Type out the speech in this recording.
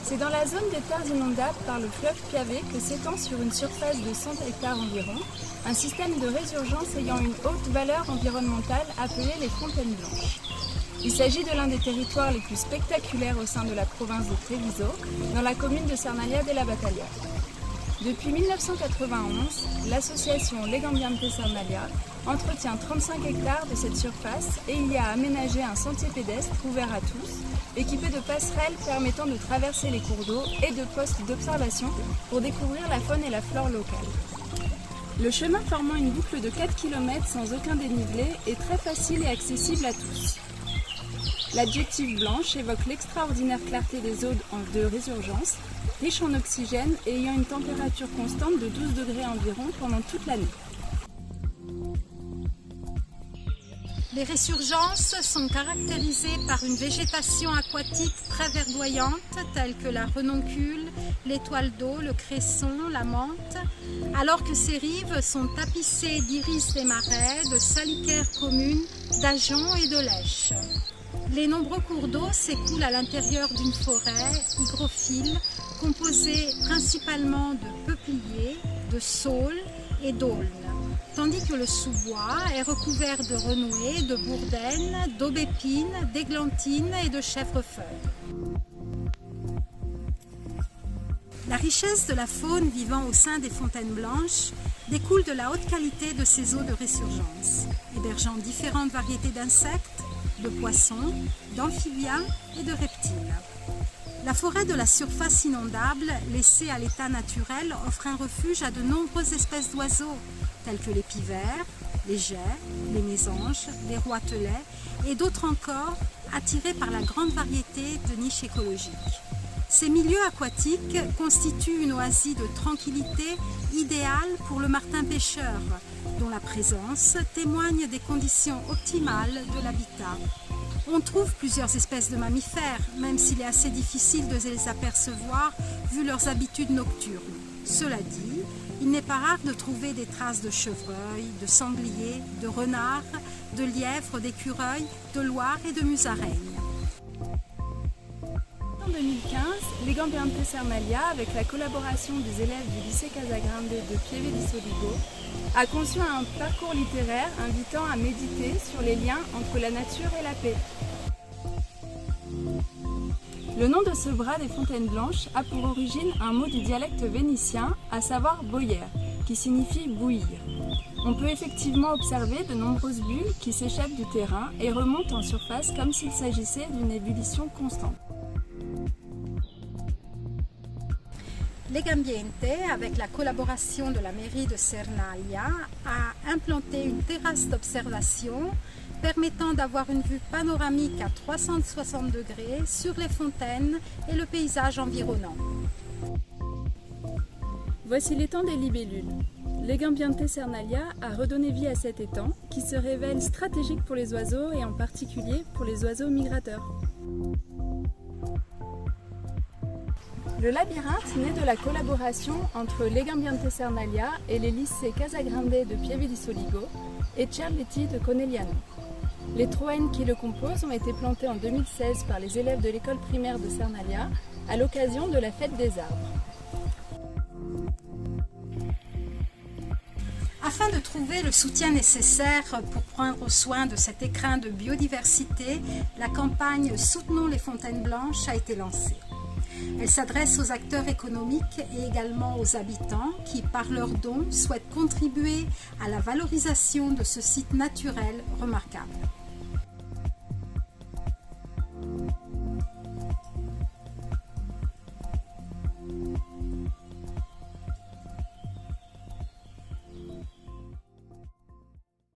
C'est dans la zone des terres inondables par le fleuve Piave que s'étend sur une surface de 100 hectares environ un système de résurgence ayant une haute valeur environnementale appelé les fontaines blanches. Il s'agit de l'un des territoires les plus spectaculaires au sein de la province de Treviso, dans la commune de Cernalha della Battaglia. Depuis 1991, l'association Legambiente Cernalha entretient 35 hectares de cette surface et il y a aménagé un sentier pédestre ouvert à tous, équipé de passerelles permettant de traverser les cours d'eau et de postes d'observation pour découvrir la faune et la flore locale. Le chemin formant une boucle de 4 km sans aucun dénivelé est très facile et accessible à tous. L'adjectif blanche évoque l'extraordinaire clarté des eaux de résurgence, riches en oxygène et ayant une température constante de 12 degrés environ pendant toute l'année. Les résurgences sont caractérisées par une végétation aquatique très verdoyante telle que la renoncule, l'étoile d'eau, le cresson, la menthe, alors que ces rives sont tapissées d'iris des marais, de salicaires communes, d'ajoncs et de lèches. Les nombreux cours d'eau s'écoulent à l'intérieur d'une forêt hygrophile composée principalement de peupliers, de saules et d'aulnes, tandis que le sous-bois est recouvert de renouées, de bourdaines, d'aubépines, d'églantines et de chèvrefeuilles. La richesse de la faune vivant au sein des fontaines blanches découle de la haute qualité de ces eaux de résurgence, hébergeant différentes variétés d'insectes, de poissons, d'amphibiens et de reptiles. La forêt de la surface inondable, laissée à l'état naturel, offre un refuge à de nombreuses espèces d'oiseaux, tels que les pivers, les geais, les mésanges, les roitelets et d'autres encore, attirés par la grande variété de niches écologiques. Ces milieux aquatiques constituent une oasis de tranquillité idéale pour le martin-pêcheur, dont la présence témoigne des conditions optimales de l'habitat. On trouve plusieurs espèces de mammifères, même s'il est assez difficile de les apercevoir vu leurs habitudes nocturnes. Cela dit, il n'est pas rare de trouver des traces de chevreuils, de sangliers, de renards, de lièvres, d'écureuils, de loirs et de musaraignes. En 2015, Legambiente Cernalha, avec la collaboration des élèves du lycée Casagrande de Pieve di Soligo, a conçu un parcours littéraire invitant à méditer sur les liens entre la nature et la paix. Le nom de ce bras des Fontaines Blanches a pour origine un mot du dialecte vénitien, à savoir boyer, qui signifie bouillir. On peut effectivement observer de nombreuses bulles qui s'échappent du terrain et remontent en surface comme s'il s'agissait d'une ébullition constante. Legambiente, avec la collaboration de la mairie de Cernalha, a implanté une terrasse d'observation permettant d'avoir une vue panoramique à 360 degrés sur les fontaines et le paysage environnant. Voici l'étang des libellules. Legambiente Cernalha a redonné vie à cet étang qui se révèle stratégique pour les oiseaux et en particulier pour les oiseaux migrateurs. Le labyrinthe naît de la collaboration entre Legambiente Cernalha et les lycées Casagrande de Pieve di Soligo et Cerletti de Conegliano. Les troènes qui le composent ont été plantées en 2016 par les élèves de l'école primaire de Cernalha à l'occasion de la fête des arbres. Afin de trouver le soutien nécessaire pour prendre soin de cet écrin de biodiversité, la campagne Soutenons les Fontaines Blanches a été lancée. Elle s'adresse aux acteurs économiques et également aux habitants qui, par leurs dons, souhaitent contribuer à la valorisation de ce site naturel remarquable.